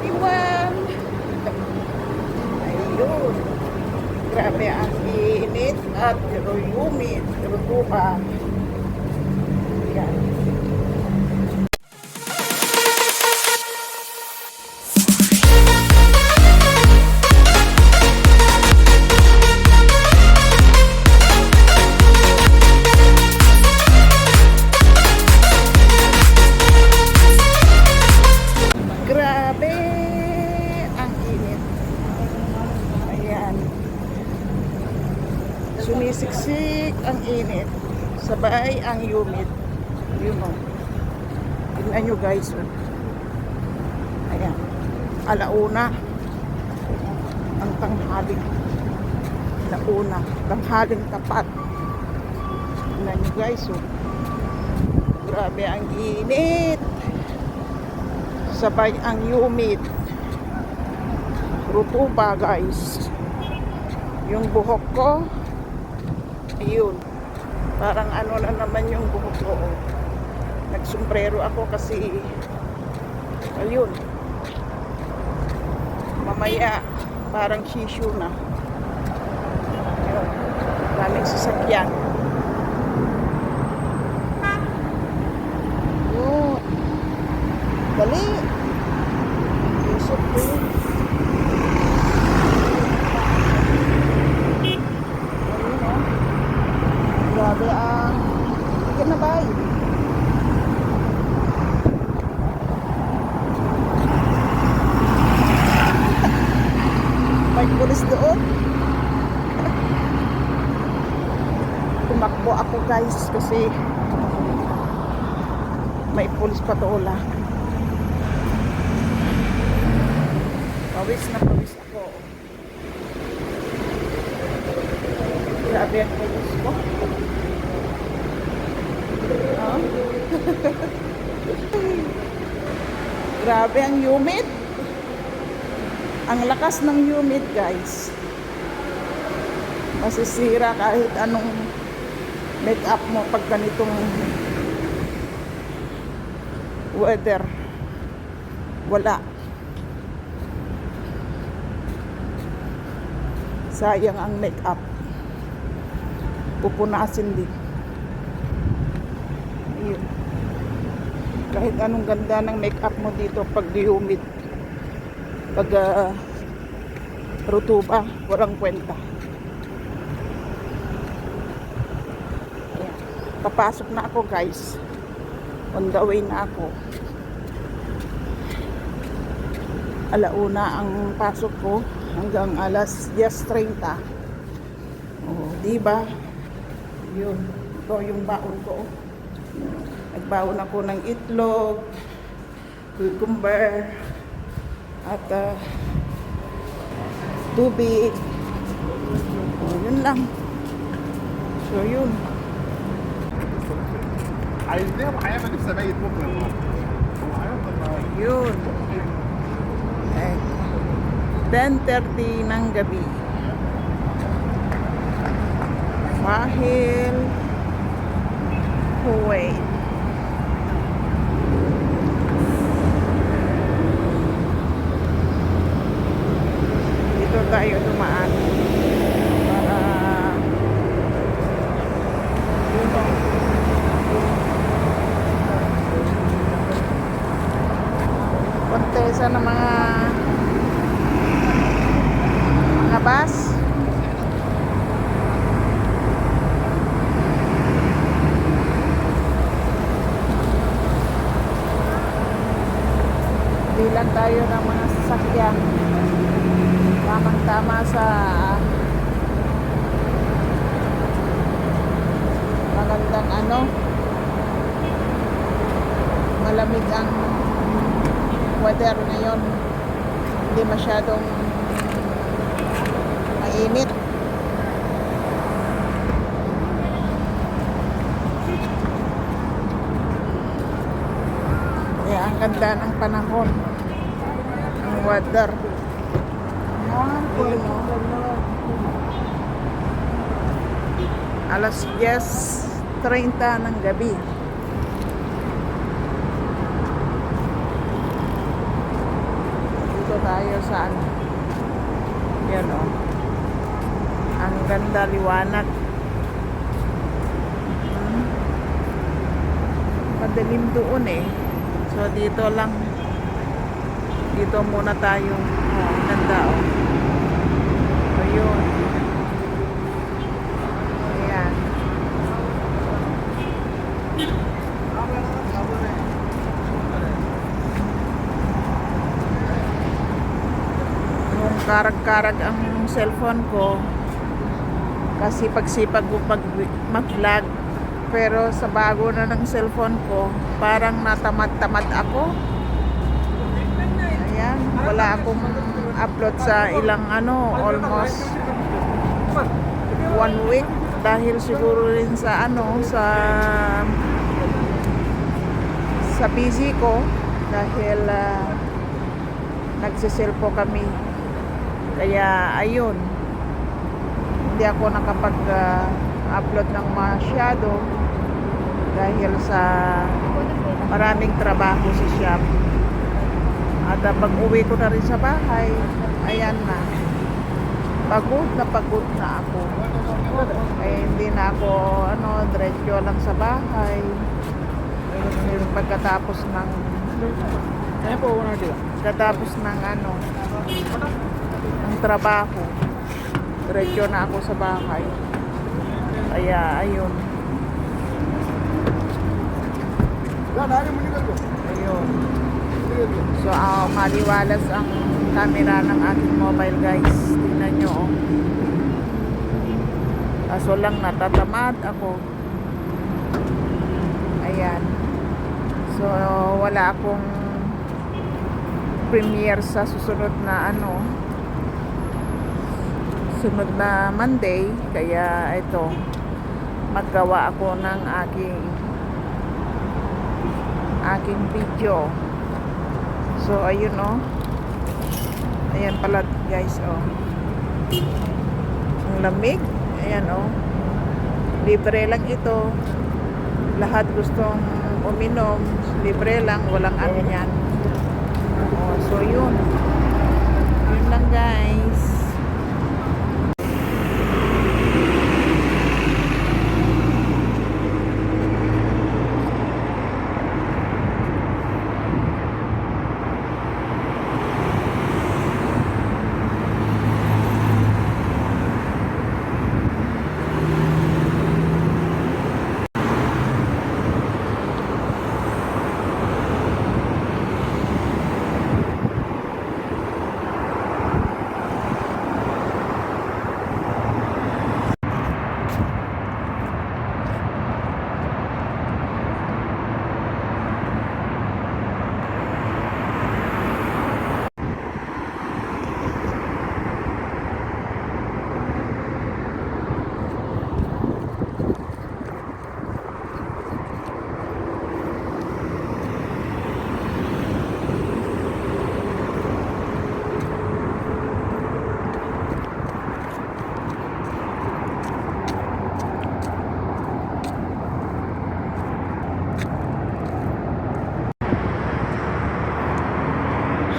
Iwan. Ayun. Grabe ang init at humid. Rutuba. Yan. Grabe ang init. Ayan. Sumisiksik ang init. Sabay ang humid. Yun o. Tignan nyo guys. Oh. Ayan. Alauna. Ang tanghaling. Alauna. Tanghaling tapat. Tignan nyo guys. Oh. Grabe ang init. Sabay ang humid. Rutuba guys. Yung buhok ko, ayun. Parang ano na naman yung buhok ko. Nagsumbrero ako kasi ayun. Mamaya parang shishu na. Ayun. Daming sasakyan. Ayun. Dali. Isip ko yun. Ayun o. Grabe ang kinabay. May pulis doon. Tumakbo ako guys kasi may pulis patola. Pawis na pawis ako. Grabe ang pulis ko. Oh. Grabe ang humid. Ang lakas ng humid guys. Masisira kahit anong make-up mo pag ganitong weather. Wala. Sayang ang make-up. Pupunasin din. Ayun. Kahit anong ganda ng make-up mo dito pag humid. Pag rutuba, walang kwenta. Ayan. Papasok na ako guys. On the way na ako. Alauna ang pasok ko hanggang alas 10:30. Oh, diba? Yun. Ito yung baon ko. Nagbaon ako ng itlog, cucumber, at tubig. Oh, yun lang. So, yun. عايزناه وهيعمل السبايك بكره هو هيفضل Yun. 10:30 ng gabi. Mahil Kuwait. Dito tayo dumaan para dito. Kontesa ng mga bus. Bilang tayo ng mga sasakyan. Tamang-tama sa magandang ano, malamig ang weather ngayon. Hindi masyadong mainit. Kaya ang ganda ng panahon, ang weather. Alas 10:30 ng gabi. tayo sa ano. Yan o. Ang ganda, liwanag. Madilim doon eh. So dito lang. Dito muna tayo. Oh, ang ganda oh. Ayun. Ayan. Yung karag-karag ang cellphone ko kasi pagsipag ko mag-vlog, pero sa bago na ng cellphone ko parang natamad-tamad ako. Ayan, wala akong upload sa ilang almost 1 week dahil siguro rin sa sa busy ko dahil nagsiselfo kami. Kaya ayun, hindi ako nakapag-upload ng masyado dahil sa maraming trabaho sa shop. At pag uwi ko na rin sa bahay, ayan na, pagod na ako. Ay hindi na ako diretso lang sa bahay. Pagkatapos ng ng trabaho, diretso na ako sa bahay. Kaya ayun. Ayun. So maliwalas ang camera ng aking mobile, guys. Tingnan nyo oh. Kaso lang natatamad ako. Ayan. So wala akong premiere sa susunod na sunod na Monday, kaya ito maggawa ako ng aking video. So ayun oh. Ayan pala guys oh. Ang lamig. Ayan oh. Libre lang ito. Lahat gustong uminom, libre lang, walang ano yan. Oh, so yun. Yun lang guys.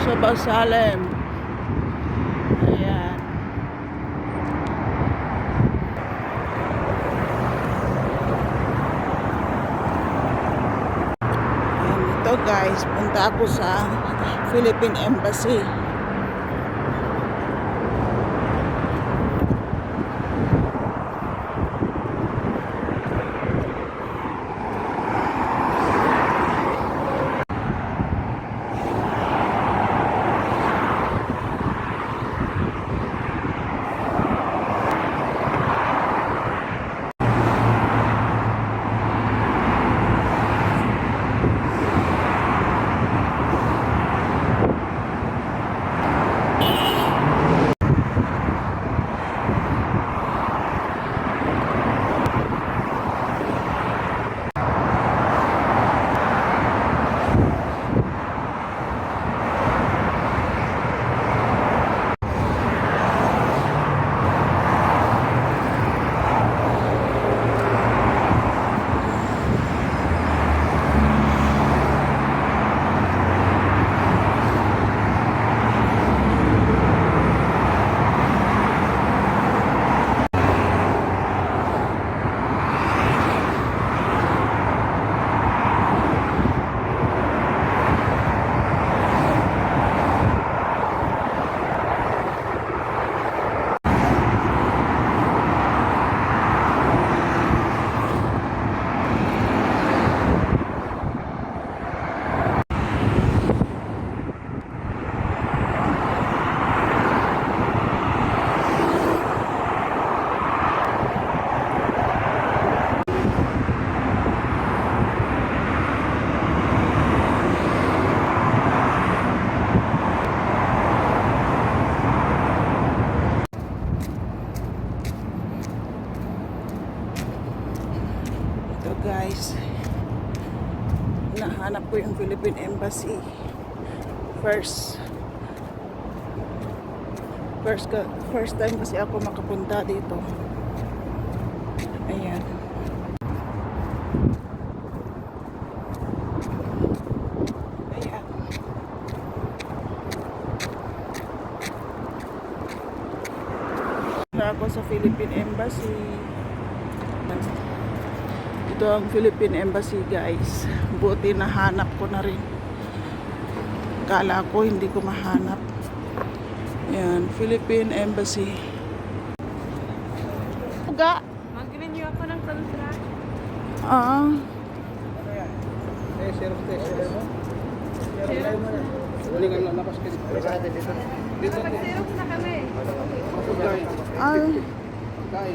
Sa Basalem. Ayan. Ayan ito guys, punta ako sa Philippine Embassy. Embassy. First time kasi ako makapunta dito. Ayan. Ayan. Na ako sa Philippine Embassy. Ito ang Philippine Embassy, guys. Buti nahanap ko na rin. Kala ko hindi ko mahanap. Ayan, Philippine Embassy. Uga. Mag-renew ako ng contract. Ah. Nakapag-xerox na kami. Ay.